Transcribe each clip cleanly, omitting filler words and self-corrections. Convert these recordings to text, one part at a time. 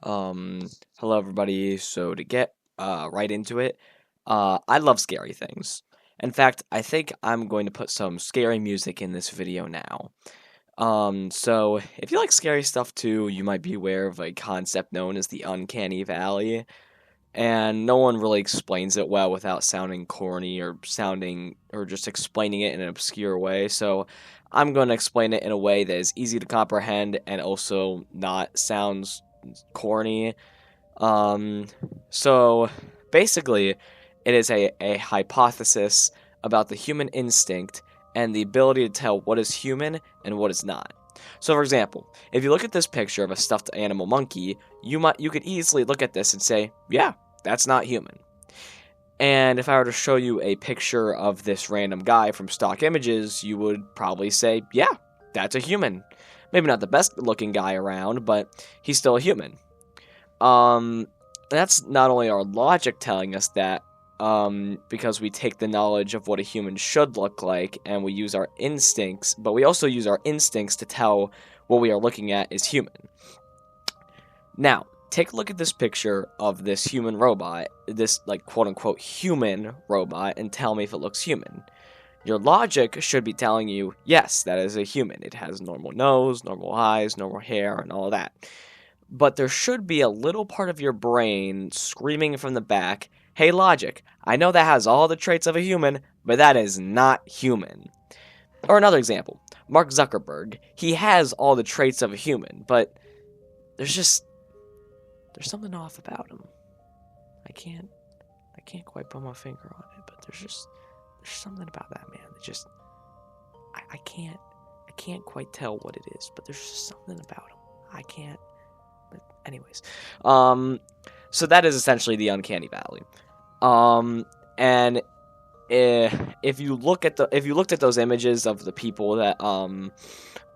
Hello everybody. So to get right into it, I love scary things. In fact, I think I'm going to put some scary music in this video now. So if you like scary stuff too, you might be aware of a concept known as the uncanny valley, and no one really explains it well without sounding corny or just explaining it in an obscure way. So I'm going to explain it in a way that is easy to comprehend and also not sounds corny. um, so basically, it is a hypothesis about the human instinct and the ability to tell what is human and what is not. So, for example, if you look at this picture of a stuffed animal monkey, you could easily look at this and say, "Yeah, that's not human." And if I were to show you a picture of this random guy from stock images, you would probably say, "Yeah, that's a human." Maybe not the best looking guy around, but he's still a human. Um, that's not only our logic telling us that, because we take the knowledge of what a human should look like and we use our instincts, but we also use our instincts to tell what we are looking at is human. Now, take a look at this picture of this human robot, this, like, quote-unquote human robot, and tell me if it looks human. Your logic should be telling you, yes, that is a human. It has normal nose, normal eyes, normal hair, and all that. But there should be a little part of your brain screaming from the back, "Hey, logic, I know that has all the traits of a human, but that is not human." Or another example, Mark Zuckerberg. He has all the traits of a human, but there's something off about him. I can't quite put my finger on it, but there's something about that man that just I can't quite tell what it is, but there's just something about him. I can't. But anyways, so that is essentially the uncanny valley. And if you looked at those images of the people that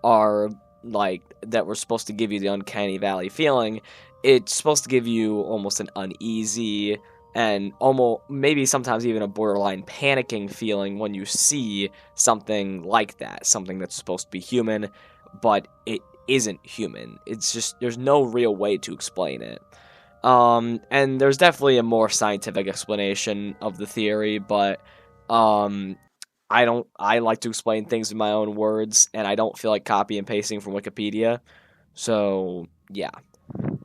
are like that were supposed to give you the uncanny valley feeling, it's supposed to give you almost an uneasy and almost maybe sometimes even a borderline panicking feeling when you see something like that, something that's supposed to be human, but it isn't human. It's just there's no real way to explain it. And there's definitely a more scientific explanation of the theory, but I like to explain things in my own words, and I don't feel like copy and pasting from Wikipedia. So yeah.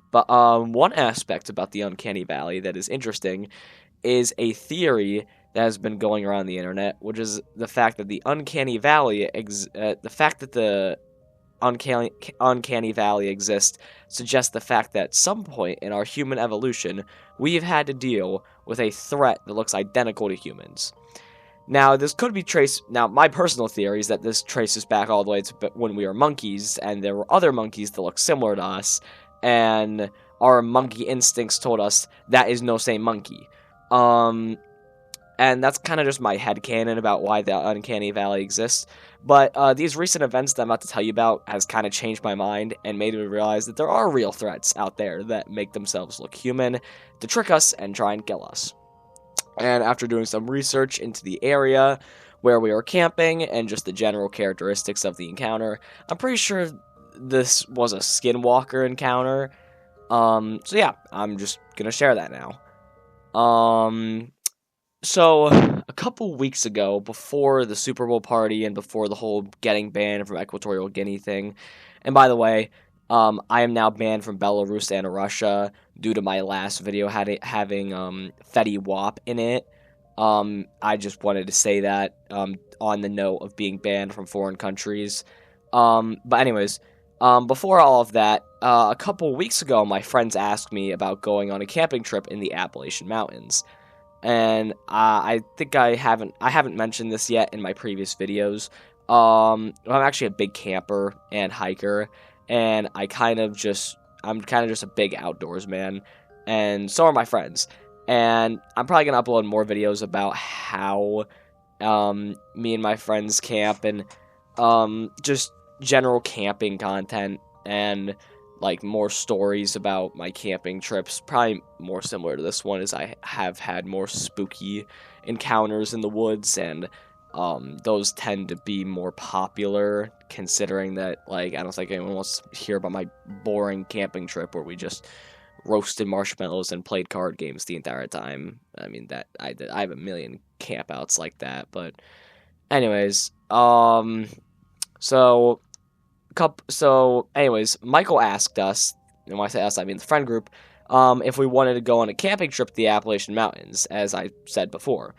But one aspect about the uncanny valley that is interesting is a theory that has been going around the internet, which is the fact that the uncanny valley uncanny valley exists suggests the fact that at some point in our human evolution, we've had to deal with a threat that looks identical to humans. Now, this could be traced. Now, my personal theory is that this traces back all the way to when we were monkeys, and there were other monkeys that looked similar to us, and our monkey instincts told us that is no same monkey. And that's kind of just my headcanon about why the uncanny valley exists. But these recent events that I'm about to tell you about has kind of changed my mind and made me realize that there are real threats out there that make themselves look human to trick us and try and kill us. And after doing some research into the area where we were camping and just the general characteristics of the encounter, I'm pretty sure this was a Skinwalker encounter. So yeah, I'm just gonna share that now. So a couple weeks ago, before the Super Bowl party and before the whole getting banned from Equatorial Guinea thing, and by the way, I am now banned from Belarus and Russia due to my last video having Fetty Wap in it. I just wanted to say that on the note of being banned from foreign countries. But anyways, before all of that, a couple weeks ago, my friends asked me about going on a camping trip in the Appalachian Mountains. And I think I haven't mentioned this yet in my previous videos. I'm actually a big camper and hiker, and I'm kind of just a big outdoors man, and so are my friends. And I'm probably gonna upload more videos about how me and my friends camp and just general camping content and like more stories about my camping trips, probably more similar to this one, as I have had more spooky encounters in the woods, and those tend to be more popular, considering that, like, I don't think anyone wants to hear about my boring camping trip where we just roasted marshmallows and played card games the entire time. I mean, that I have a million campouts like that. But anyways, so Michael asked us, and when I say us, I mean the friend group, if we wanted to go on a camping trip to the Appalachian Mountains, as I said before.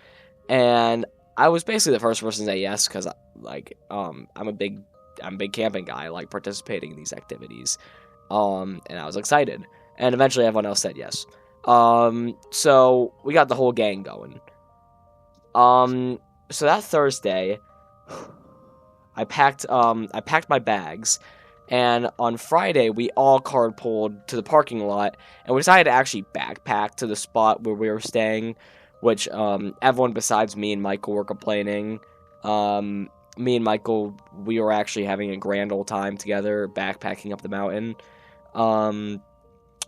And I was basically the first person to say yes, because I'm a big camping guy. I like participating in these activities. And I was excited. And eventually everyone else said yes. So we got the whole gang going. So that Thursday, I packed my bags, and on Friday we all carpooled to the parking lot, and we decided to actually backpack to the spot where we were staying, which everyone besides me and Michael were complaining. Me and Michael, we were actually having a grand old time together backpacking up the mountain.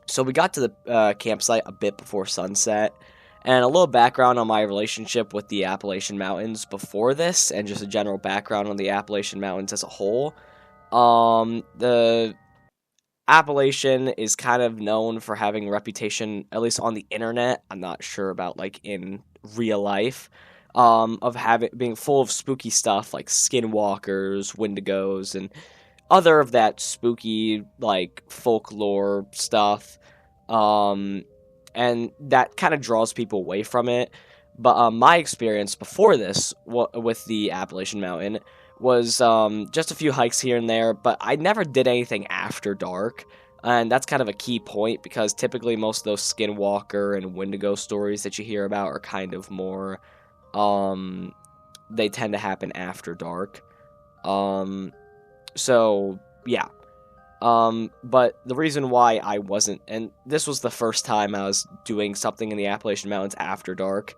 So we got to the campsite a bit before sunset. And a little background on my relationship with the Appalachian Mountains before this, and just a general background on the Appalachian Mountains as a whole. The Appalachian is kind of known for having a reputation, at least on the internet, I'm not sure about, like, in real life, of being full of spooky stuff, like skinwalkers, wendigos, and other of that spooky, like, folklore stuff. And that kind of draws people away from it. But my experience before this with the Appalachian Mountain was just a few hikes here and there, but I never did anything after dark. And that's kind of a key point, because typically most of those Skinwalker and Wendigo stories that you hear about are kind of more, they tend to happen after dark. So, yeah. But the reason why I wasn't, and this was the first time I was doing something in the Appalachian Mountains after dark,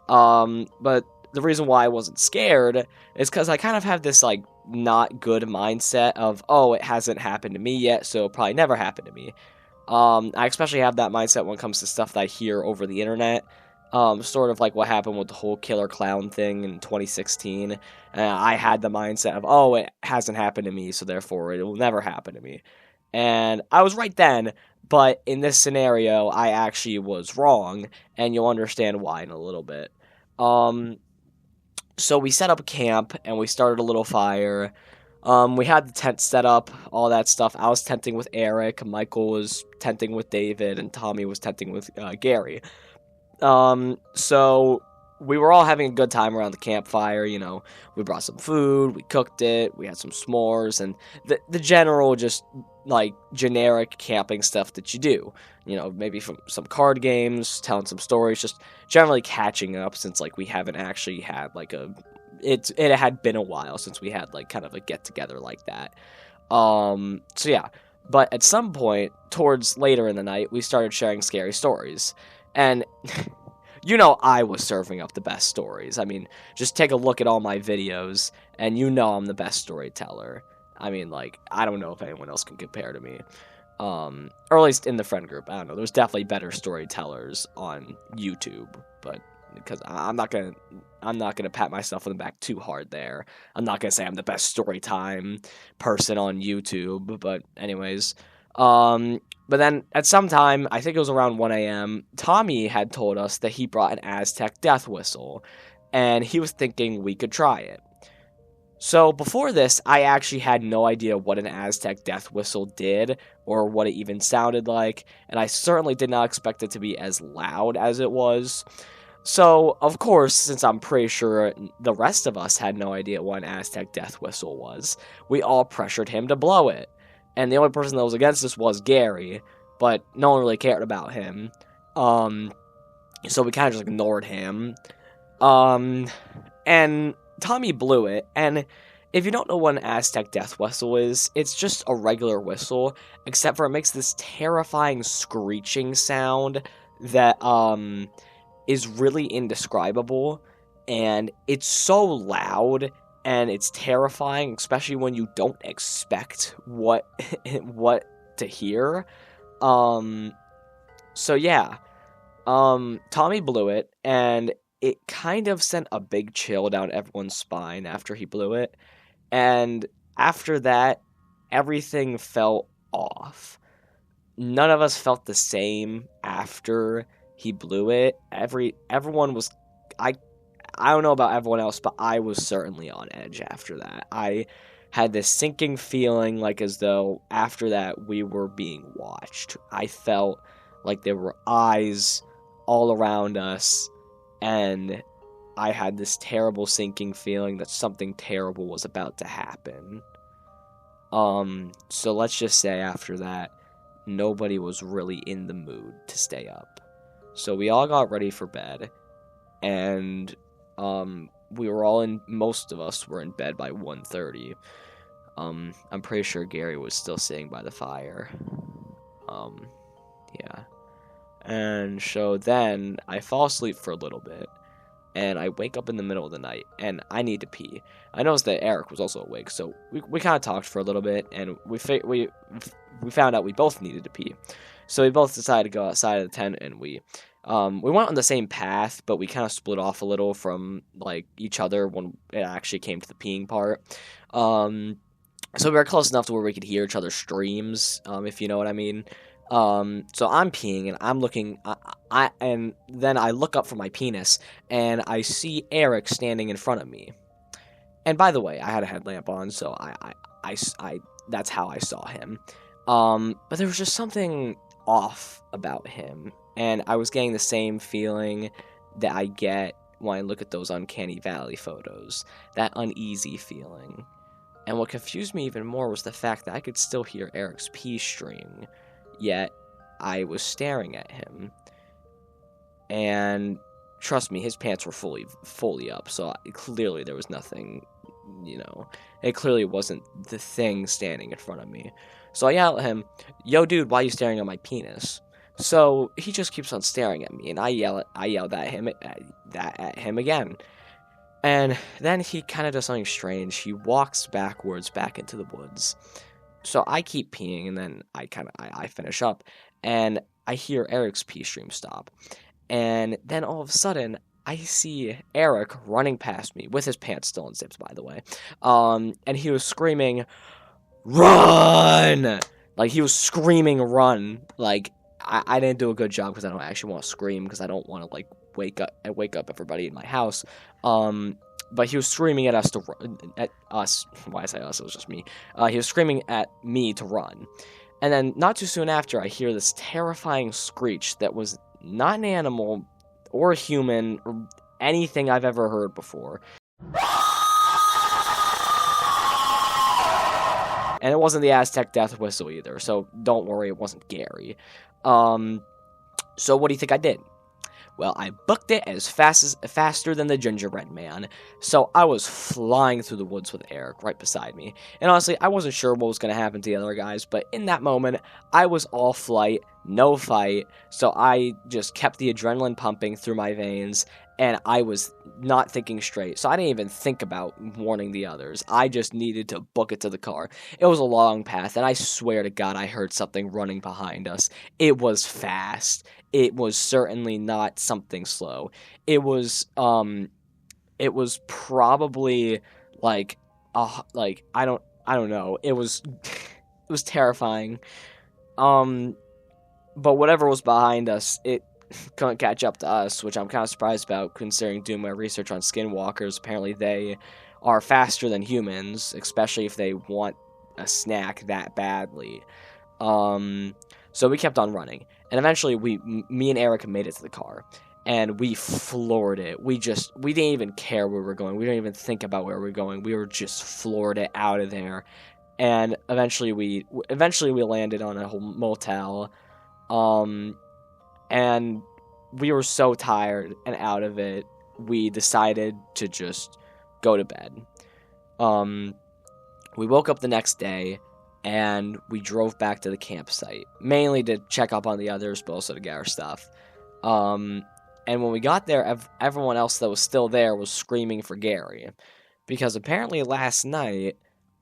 but the reason why I wasn't scared is because I kind of have this, like, not good mindset of, oh, it hasn't happened to me yet, so it'll probably never happen to me. I especially have that mindset when it comes to stuff that I hear over the internet, sort of like what happened with the whole killer clown thing in 2016. I had the mindset of, oh, it hasn't happened to me, so therefore it will never happen to me. And I was right then, but in this scenario, I actually was wrong, and you'll understand why in a little bit. So we set up a camp, and we started a little fire. We had the tent set up, all that stuff. I was tenting with Eric, Michael was tenting with David, and Tommy was tenting with Gary. So we were all having a good time around the campfire. We brought some food, we cooked it, we had some s'mores, and the general, just, like, generic camping stuff that you do. Maybe from some card games, telling some stories, just generally catching up, since, like, we haven't actually had, like, it had been a while since we had, like, kind of a get-together like that. So yeah. But at some point, towards later in the night, we started sharing scary stories. And, I was serving up the best stories. I mean, just take a look at all my videos, and I'm the best storyteller. I mean, like, I don't know if anyone else can compare to me. Or at least in the friend group, I don't know. There's definitely better storytellers on YouTube, but because I'm not gonna pat myself on the back too hard there. I'm not gonna say I'm the best story time person on YouTube, but anyways. But then at some time, I think it was around 1 a.m., Tommy had told us that he brought an Aztec death whistle, and he was thinking we could try it. So before this, I actually had no idea what an Aztec death whistle did, or what it even sounded like, and I certainly did not expect it to be as loud as it was. So, of course, since I'm pretty sure the rest of us had no idea what an Aztec death whistle was, we all pressured him to blow it. And the only person that was against us was Gary, but no one really cared about him. So we kind of just ignored him. And Tommy blew it, and if you don't know what an Aztec death whistle is, it's just a regular whistle, except for it makes this terrifying screeching sound that, is really indescribable, and it's so loud, and it's terrifying, especially when you don't expect what to hear. So yeah, Tommy blew it, and it kind of sent a big chill down everyone's spine after he blew it, and after that, everything felt off. none of us felt the same after he blew it. Everyone was, I don't know about everyone else, but I was certainly on edge after that. I had this sinking feeling like as though after that we were being watched. I felt like there were eyes all around us, and I had this terrible sinking feeling that something terrible was about to happen. So let's just say after that, nobody was really in the mood to stay up. So we all got ready for bed, and we were all most of us were in bed by 1:30. I'm pretty sure Gary was still sitting by the fire. Yeah. And so then I fall asleep for a little bit, and I wake up in the middle of the night, and I need to pee. I noticed that Eric was also awake, so we kind of talked for a little bit, and we found out we both needed to pee. So we both decided to go outside of the tent, and we went on the same path, but we kind of split off a little from like each other when it actually came to the peeing part. So we were close enough to where we could hear each other's screams, if you know what I mean. So I'm peeing and I'm looking, and then I look up from my penis and I see Eric standing in front of me. And by the way, I had a headlamp on, so I that's how I saw him. But there was just something off about him, and I was getting the same feeling that I get when I look at those Uncanny Valley photos, that uneasy feeling. And what confused me even more was the fact that I could still hear Eric's pee stream, yet I was staring at him. And trust me, his pants were fully up, so clearly there was nothing, it clearly wasn't the thing standing in front of me. So I yell at him, "Yo, dude, why are you staring at my penis?" So he just keeps on staring at me, and I yelled at him again. And then he kind of does something strange. He walks backwards back into the woods. So I keep peeing, and then I finish up, and I hear Eric's pee stream stop. And then all of a sudden, I see Eric running past me, with his pants still unzipped, by the way. And he was screaming, "Run!" Like, he was screaming, "Run!" Like, I didn't do a good job, because I don't actually want to scream, because I don't want to, like, wake up everybody in my house. But he was screaming at us Why I say us? It was just me. He was screaming at me to run. And then, not too soon after, I hear this terrifying screech that was not an animal or a human or anything I've ever heard before. And it wasn't the Aztec death whistle either, so don't worry, it wasn't Gary. So what do you think I did? Well, I booked it faster than the gingerbread man, so I was flying through the woods with Eric right beside me. And honestly, I wasn't sure what was going to happen to the other guys, but in that moment, I was all flight, no fight, so I just kept the adrenaline pumping through my veins, and I was not thinking straight, so I didn't even think about warning the others. I just needed to book it to the car. It was a long path, and I swear to God I heard something running behind us. It was fast. It was certainly not something slow. It was probably like I don't know. It was it was terrifying. But whatever was behind us, it couldn't catch up to us, which I'm kind of surprised about, considering doing my research on Skinwalkers. Apparently they are faster than humans, especially if they want a snack that badly. So we kept on running, and eventually me and Eric made it to the car, and we floored it. We didn't even care where we were going. We didn't even think about where we were going. We were just floored it out of there, and eventually we landed on a whole motel, and we were so tired and out of it, we decided to just go to bed. We woke up the next day, and we drove back to the campsite, mainly to check up on the others, but also to get our stuff. And when we got there, everyone else that was still there was screaming for Gary, because apparently last night,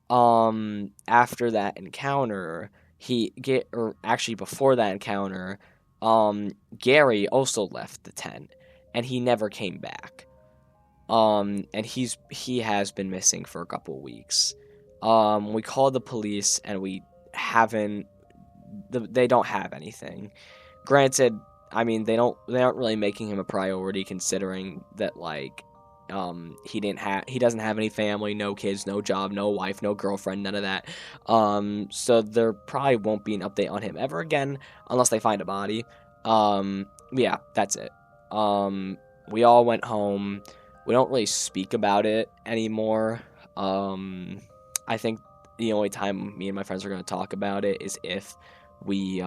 after that encounter, before that encounter, Gary also left the tent, and he never came back. And he has been missing for a couple of weeks. We called the police, and we haven't they don't have anything. Granted, I mean they aren't really making him a priority, considering that like he doesn't have any family, no kids, no job, no wife, no girlfriend, none of that. So there probably won't be an update on him ever again unless they find a body. Yeah, that's it. We all went home. We don't really speak about it anymore. I think the only time me and my friends are going to talk about it is if we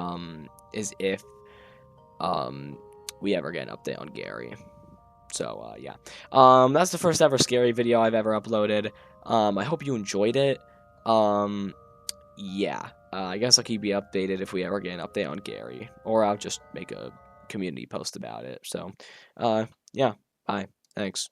we ever get an update on Gary. So yeah, that's the first ever scary video I've ever uploaded. I hope you enjoyed it. Yeah, I guess I'll keep you updated if we ever get an update on Gary, or I'll just make a community post about it. So yeah, bye, thanks.